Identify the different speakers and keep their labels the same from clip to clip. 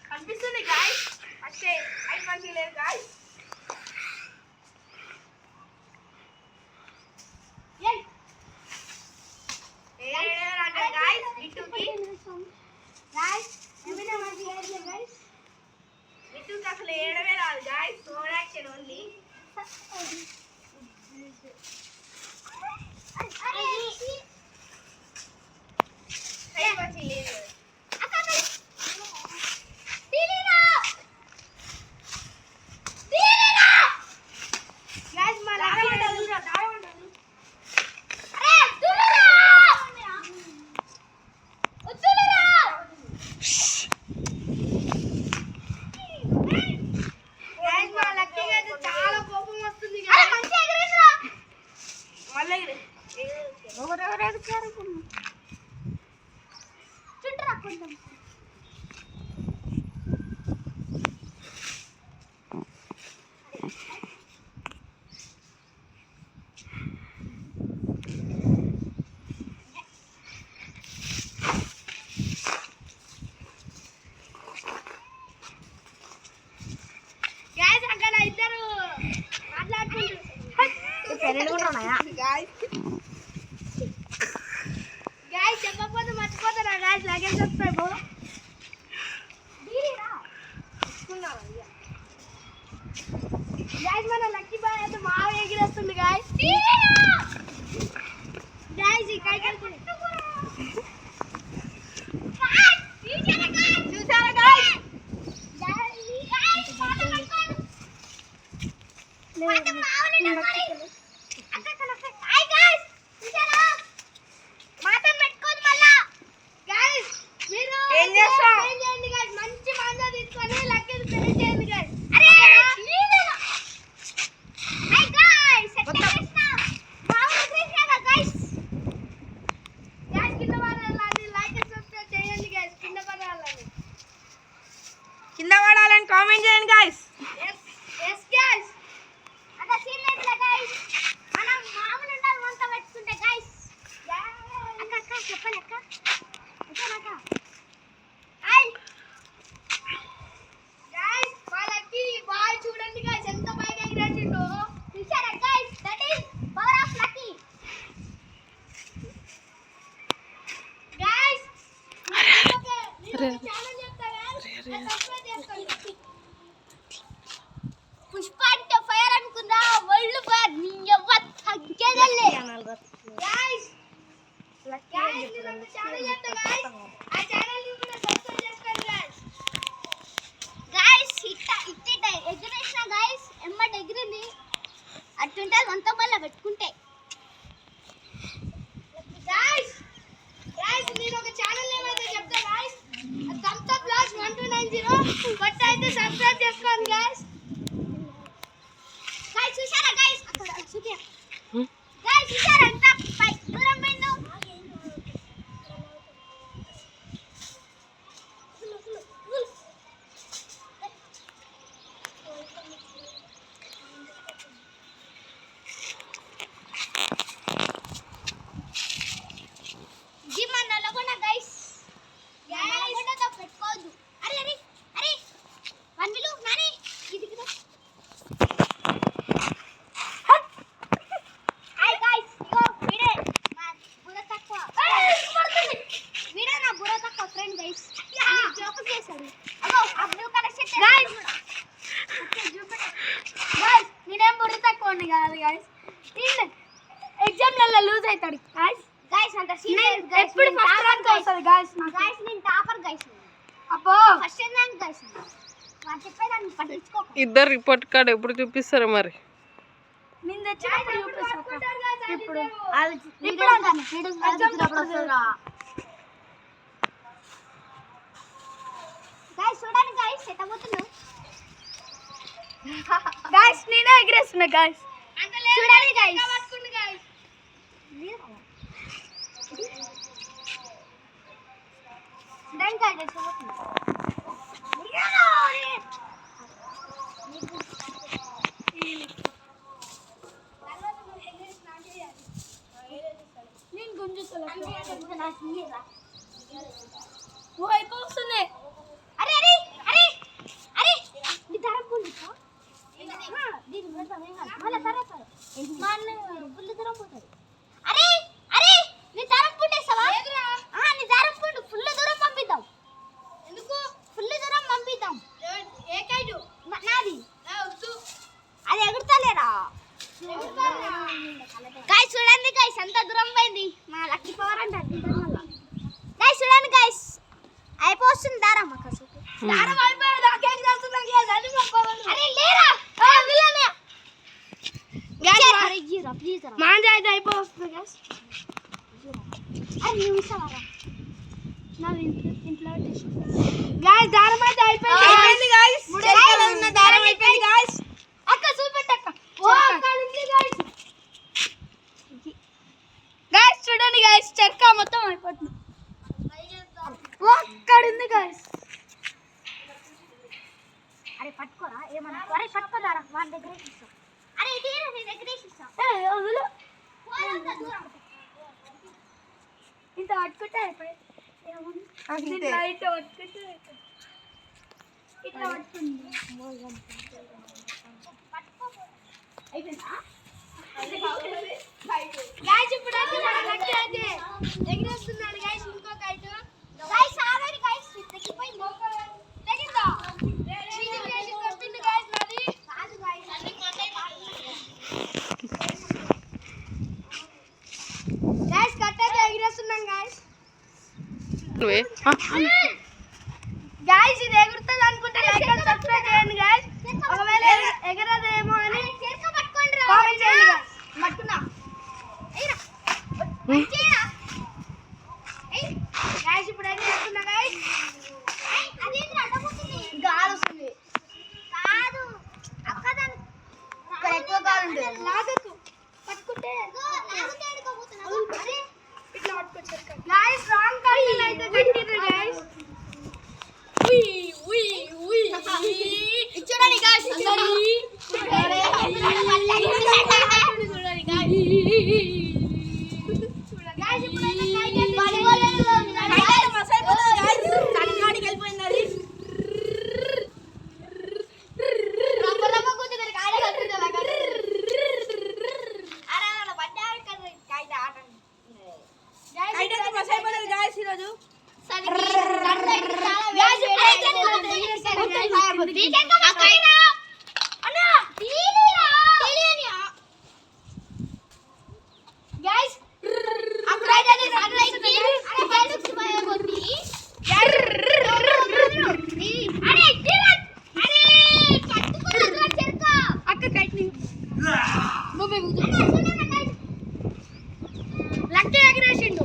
Speaker 1: కనిపిస్తుంది గాయ్స్ అంటే ఐ కనిపించలేదు గాయ్స్ అసలు ఏడవే రాదు గాయ్స్ ఓవర్ యాక్షన్ ఓన్లీ చెప్పకపోతే మర్చిపోతారా గాయస్ లగేజ్ సబ్స్క్రైబ్ గాయస్ మన లక్కీ బాయ్ అయితే మావ ఎగిరేస్తుంది గాయస్ గాయస్ ఇక్కడ చూసారా గాయస్ కింద పడాలని కామెంట్ చేయండి గాయ్స్ పుష్ప అంటే ఫైర్ అనుకున్నా వరల్డ్ ఫైర్ నీ యవ్వ తగ్గేదలే గాయ్స్ గాయ్స్ ఇట్ట ఎగ్రేషన్ గాయ్స్ ఎమ్మట ఎగిరింది అట్టుంటే వంత బల్ల పెట్టుకుంటే గాయ్స్ నేను ఒక ఛానల్ నేమ్ అయితే చెప్తా గాయ్స్ థమ్స్ అప్ లాస్ 1290 బట్ అయితే సబ్స్క్రైబ్ చేసుకోండి గాయ్స్ చూసారా గాయ్స్ అక్కడ చూపియా గాయ్స్ చూసారా ఎంత పై దూరం పోయిందో జిమన్ నల్లగొండ గాయ్స్ నల్లగొండతో పెట్టుకోవద్దు అరే అరే అరే వన్విలు గైస్ జోక్ చేశాడు అగో ఆ blue colour shirt guys guys నేనేం బుర్ర తక్కువ ఉంది కాదు గైస్ ఎగ్జామ్లలో లూజ్ అవుతాడు గైస్ గైస్ అంత సీరియస్ గైస్ ఎప్పుడు ఫస్ట్ ర్యాంక్ వస్తది గైస్ గైస్ నేను టాపర్ గైస్ అబ్బో ఫస్ట్ ర్యాంక్ గైస్ వాడు చెప్పేదాన్ని పట్టించుకోకు
Speaker 2: ఇద్దరు రిపోర్ట్ కార్డ్ ఎప్పుడు చూపిస్తారు మరి
Speaker 1: నేను తెచ్చినప్పుడు చూపిస్తాను ఇప్పుడు ఇప్పుడు అంటాను ఎగ్జామ్ వస్తదిరా గైస్ చూడండి గైస్ ఎట్ట పోతున్నావు గైస్ నేనే ఎగరేస్తున్నా గైస్ చూడండి గైస్ పట్టుకోండి గైస్ డన్ గైస్ నేను గుంజుతలే ఓ అయిపోతుంది అరే అరే అరే అరే నీ తరం పుల్లుతా దీని మొత్తం మళ్ళా తర్వాత మా అన్న పుల్లు దూరం పోతుంది అరే అరే నీ తరం పుట్టేస్తావా నీ తరం పుట్టు ఫుల్ దూరం పంపిద్దాం ఎందుకు ఫుల్ దూరం పంపిద్దాం ఏ కైడు నాది అది ఎగురుతలేరా గైస్ చూడండి గైస్ ఎంత దూరం పోయింది మా లక్కీ పవర్ అంటే గైస్ చూడండి గైస్ అయిపోతుంది దారం అక్క దారం అయిపోయింది నాకేం చేస్తున్నా అరే లేరా విలనే గైస్ అరే జీరో ప్లీజ్ రా మాంజా అయితే అయిపోతుంది గైస్ అరే నిమిషారా నా ఇంట్లో గైస్ దారం అయితే అయిపోయింది గైస్ చెక్కలో ఉన్న దారం అయిపోయింది గైస్ అక్క చూపెట్టు అక్క ఓ అక్క ఉంది గైస్ గైస్ చూడండి గైస్ చెక్క మొత్తం అయిపోతుంది ఓ అక్కడ ఉంది గైస్ అరే పట్టుకోరా ఏమన్నా అరే పట్టుకోదారా వాడి దగ్గర ఇస్తా అరే ఇటీరా నీ దగ్గర ఇస్తా ఏ వదులు ఇంత పట్టుకుంటే అయిపోయింది ఏముంది లైట్ పట్టుకుంటే ఇట్లా పట్టుకుంది అయిపోయిందా గైస్ ఇప్పుడు లక్కీ అయితే ఎగిరేస్తున్నాడు గైస్ ఇంకో కైట్ గైస్ ఆగండి గైస్ తగ్గిపోయింది తగ్గిందా చీటింగ్ చేసి కొట్టింది గైస్ నాది కాదు గైస్ అన్ని కొట్టే గైస్ కట్టేది ఎగిరేస్తున్నాం గైస్ గైస్ ఇది ఎగురుతుంది అనుకుంటే లైక్ అండ్ సబ్స్క్రైబ్ చేయండి గైస్ ఒకవేళ ఎగరదేమో అని పట్టుకోండి రా కామెంట్ చేయండి గైస్ పట్టుకున్నా ఏరా మంచిగా గైస్ ఇప్పుడు ఏం చేస్తున్నా గైస్ అది ఏంటి అడ్డపోతుంది గాలి వస్తుంది కాదు అక్కదాని ఇక్కడ ఎక్కువ గాలి ఉంటుంది లాగకు పట్టుకుంటే లాగితే ఎడుకోబోతున్నావు అరే ఇట్లా పట్టుకోవచ్చు గైస్ రాంగ్ కాల్ అయితే కట్టిర్రు గైస్ ఉయ్ ఉయ్ ఉయ్ చూడండి గైస్ చూడండి గైస్ ఇప్పుడు లక్కీ ఎగరేసిండు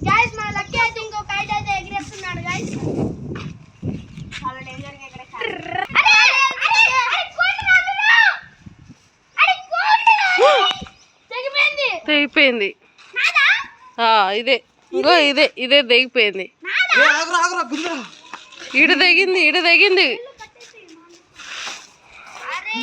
Speaker 1: గైస్ మా లక్కీ అయితే ఇంకో కైట్ అయితే ఎగిరేస్తున్నాడు గైస్ చాలా డేంజర్ గా ఎగరేసాడు అరే అరే అరే కోట్రా అరే తెగిపోయింది
Speaker 2: తెగిపోయింది ఇదే ఇంకో ఇదే తెగిపోయింది ఈడ తెగింది
Speaker 1: అరే